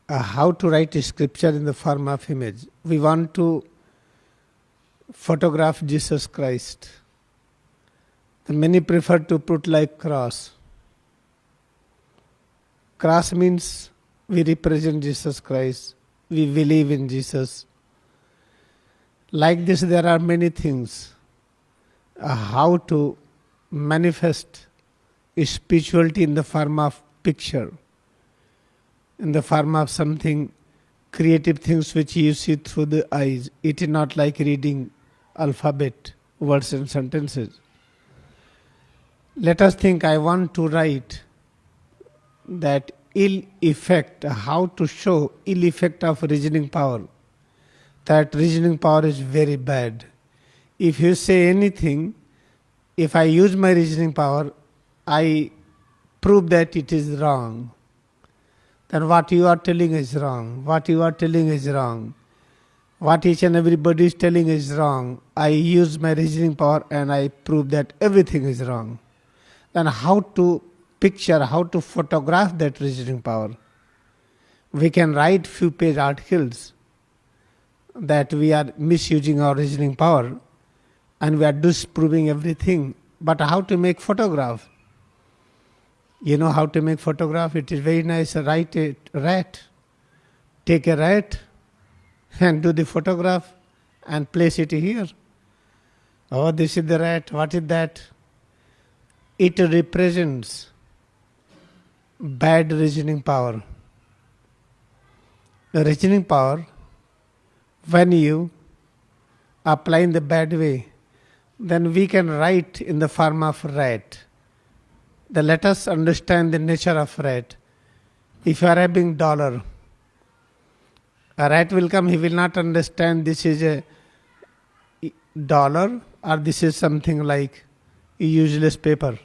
how to write a scripture in the form of image. We want to photograph Jesus Christ. The many prefer to put like cross. Cross means we represent Jesus Christ. We believe in Jesus. Like this, there are many things. How to manifest spirituality in the form of picture, in the form of something creative things which you see through the eyes. It is not like reading alphabet, words and sentences. Let us think, I want to write that ill effect, how to show ill effect of reasoning power. That reasoning power is very bad. If you say anything, if I use my reasoning power, I prove that it is wrong. Then what you are telling is wrong. What you are telling is wrong. What each and everybody is telling is wrong. I use my reasoning power and I prove that everything is wrong. Then how to picture, how to photograph that reasoning power? We can write few page articles that we are misusing our reasoning power and we are disproving everything. But how to make photograph? You know how to make photograph? It is very nice. Write a rat. Take a rat and do the photograph and place it here. Oh, this is the rat. What is that? It represents bad reasoning power. The reasoning power, when you apply in the bad way, then we can write in the form of rat. Then let us understand the nature of rat. If you are having dollar, a rat will come, he will not understand this is a dollar or this is something like a useless paper.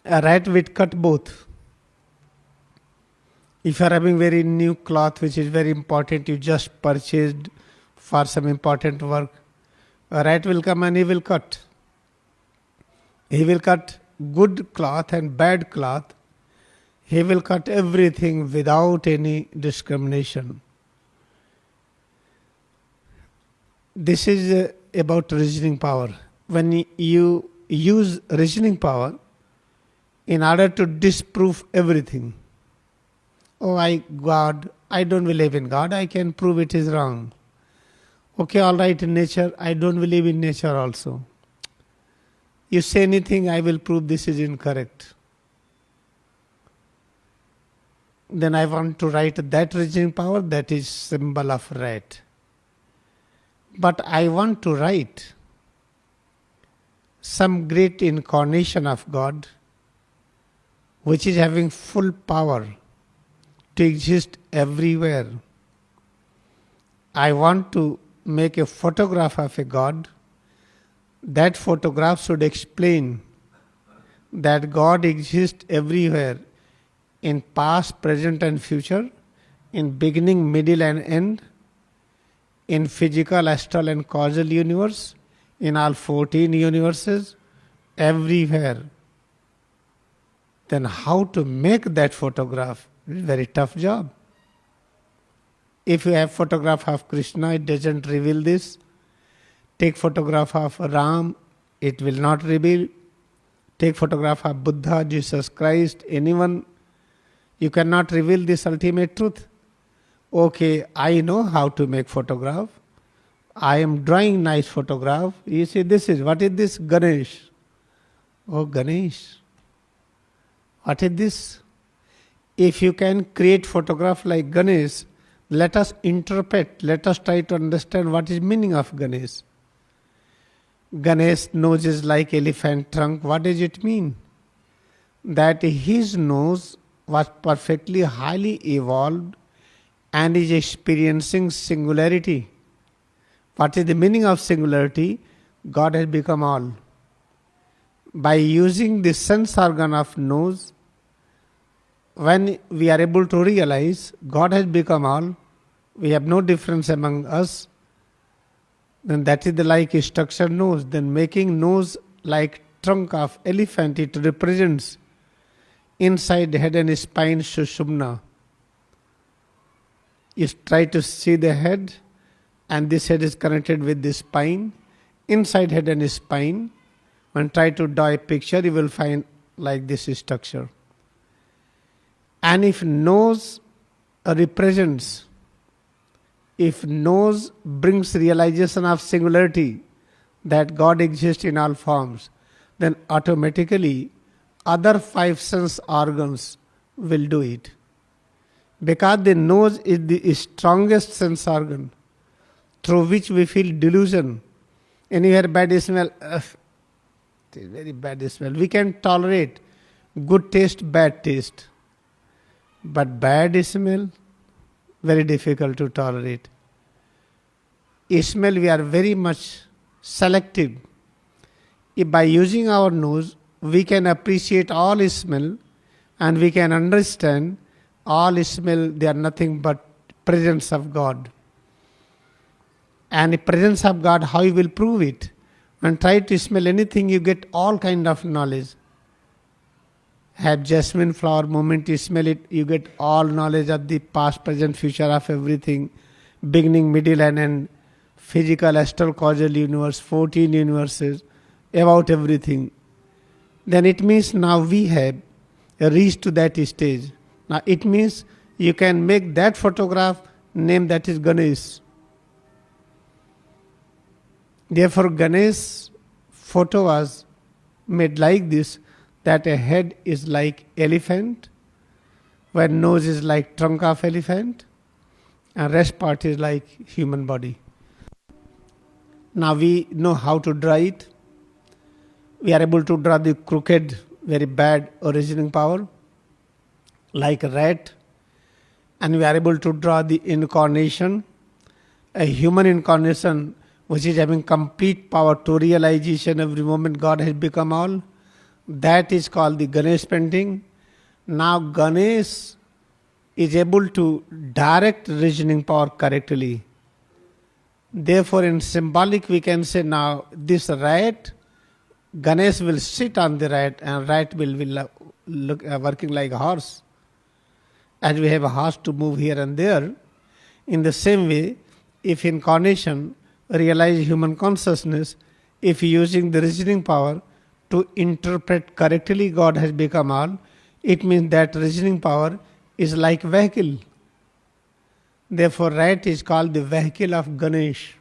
A rat will cut both. If you are having very new cloth which is very important, you just purchased for some important work, a rat will come and he will cut. He will cut good cloth and bad cloth. He will cut everything without any discrimination. This is about reasoning power. When you use reasoning power in order to disprove everything. Oh, God, I don't believe in God. I can prove it is wrong. Okay, all right, in nature, I don't believe in nature also. You say anything, I will prove this is incorrect. Then I want to write that reasoning power, that is symbol of rat. But I want to write some great incarnation of God, which is having full power to exist everywhere. I want to make a photograph of a God. That photograph should explain that God exists everywhere, in past, present and future, in beginning, middle and end, in physical, astral and causal universe, in all 14 universes, everywhere. Then how to make that photograph? It's a very tough job. If you have photograph of Krishna, it doesn't reveal this. Take photograph of Ram, it will not reveal. Take photograph of Buddha, Jesus Christ, anyone, you cannot reveal this ultimate truth. Okay, I know how to make photograph. I am drawing nice photograph. You say, what is this? Ganesh. Oh, Ganesh. What is this? If you can create photograph like Ganesh, let us interpret, let us try to understand what is meaning of Ganesh. Ganesh nose is like elephant trunk. What does it mean? That his nose was perfectly highly evolved and is experiencing singularity. What is the meaning of singularity? God has become all. By using the sense organ of nose, when we are able to realize God has become all, we have no difference among us, then that is the like structure nose. Then making nose like trunk of elephant, it represents inside head and spine Sushumna. You try to see the head, and this head is connected with the spine. Inside head and spine, when try to draw a picture, you will find like this structure. And if nose represents, if nose brings realization of singularity, that God exists in all forms, then automatically other 5 sense organs will do it. Because the nose is the strongest sense organ through which we feel delusion. Anywhere bad smell, it is very bad smell. We can tolerate good taste, bad taste. But bad smell, very difficult to tolerate. Smell, we are very much selective. If by using our nose, we can appreciate all smell and we can understand all smell, they are nothing but presence of God. And the presence of God, how you will prove it? When try to smell anything, you get all kind of knowledge. Have jasmine flower, moment you smell it, you get all knowledge of the past, present, future of everything, beginning, middle, and end, physical, astral, causal universe, 14 universes, about everything. Then it means now we have reached to that stage. Now it means you can make that photograph, name that is Ganesh. Therefore Ganesh photo was made like this, that a head is like elephant, where nose is like trunk of elephant, and rest part is like human body. Now we know how to draw it. We are able to draw the crooked, very bad originating power, like a rat, and we are able to draw the incarnation, a human incarnation which is having complete power to realization every moment God has become all. That is called the Ganesh painting. Now Ganesh is able to direct reasoning power correctly. Therefore in symbolic we can say now this rat, Ganesh will sit on the rat and rat will look working like a horse. As we have a horse to move here and there, in the same way, if incarnation realize human consciousness, if using the reasoning power to interpret correctly God has become all, it means that reasoning power is like vehicle. Therefore rat is called the vehicle of Ganesh.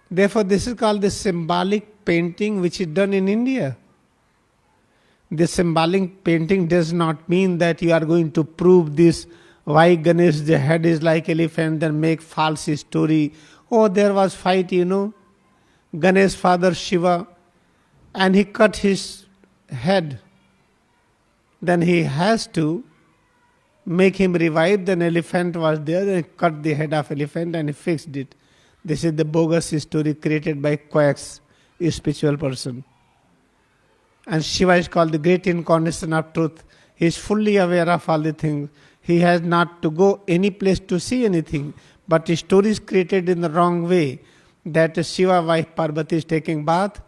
Therefore this is called the symbolic painting which is done in India. This symbolic painting does not mean that you are going to prove this, why Ganesh the head is like elephant, then make false story. Oh, there was fight, Ganesh father Shiva, and he cut his head. Then he has to make him revive. Then elephant was there, then he cut the head of elephant and he fixed it. This is the bogus story created by quacks, a spiritual person. And Shiva is called the great incarnation of truth. He is fully aware of all the things. He has not to go any place to see anything. But the story is created in the wrong way. That Shiva wife Parvati is taking bath.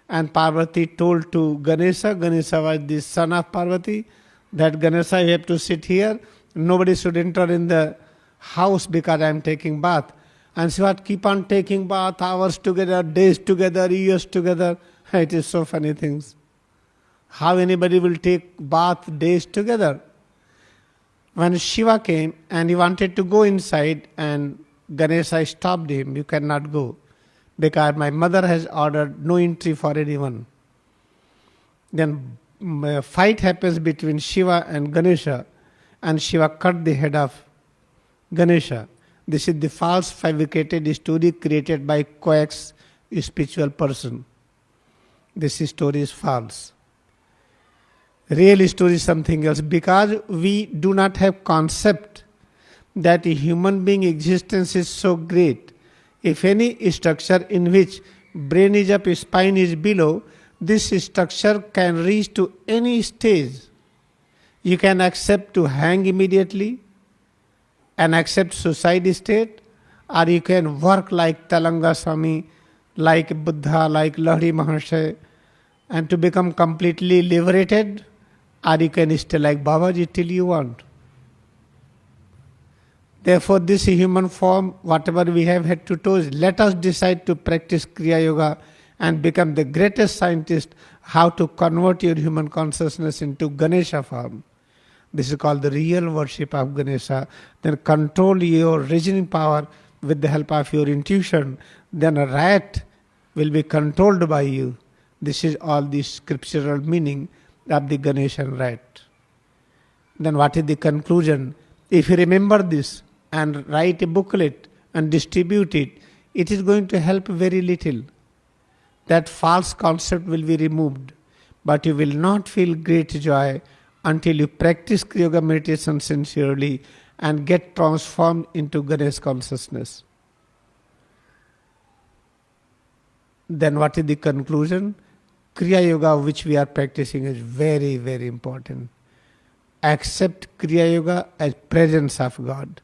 And Parvati told to Ganesha, Ganesha was the son of Parvati, that Ganesha, you have to sit here. Nobody should enter in the house because I am taking bath. And Shiva keep on taking bath, hours together, days together, years together. It is so funny things. How anybody will take bath days together? When Shiva came and he wanted to go inside, and Ganesha stopped him, you cannot go, because my mother has ordered no entry for anyone. Then a fight happens between Shiva and Ganesha, and Shiva cut the head of Ganesha. This is the false fabricated story created by quacks, a spiritual person. This story is false. Real story is something else, because we do not have concept that a human being existence is so great. If any structure in which brain is up, spine is below, this structure can reach to any stage. You can accept to hang immediately and accept suicide state, or you can work like Talanga Swami, like Buddha, like Lahiri Mahasaya, and to become completely liberated, or you can stay like Babaji till you want. Therefore, this human form, whatever we have had to do, let us decide to practice Kriya Yoga and become the greatest scientist how to convert your human consciousness into Ganesha form. This is called the real worship of Ganesha. Then control your reasoning power with the help of your intuition. Then a rat will be controlled by you. This is all the scriptural meaning of the Ganeshan rat. Then what is the conclusion? If you remember this and write a booklet and distribute it, it is going to help very little. That false concept will be removed. But you will not feel great joy until you practice Kriya Yoga meditation sincerely and get transformed into Ganesh consciousness. Then what is the conclusion? Kriya Yoga which we are practicing is very, very important. Accept Kriya Yoga as presence of God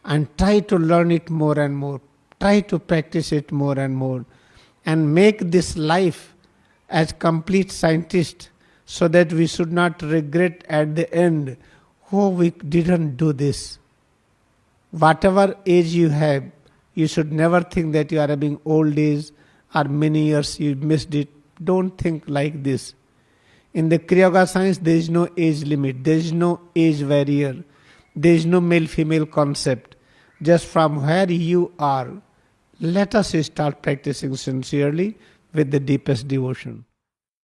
and try to learn it more and more. Try to practice it more and more and make this life as complete scientist so that we should not regret at the end, oh, we didn't do this. Whatever age you have, you should never think that you are having old age or many years you missed it. Don't think like this. In the Kriya Yoga science, there is no age limit. There is no age barrier. There is no male-female concept. Just from where you are, let us start practicing sincerely with the deepest devotion.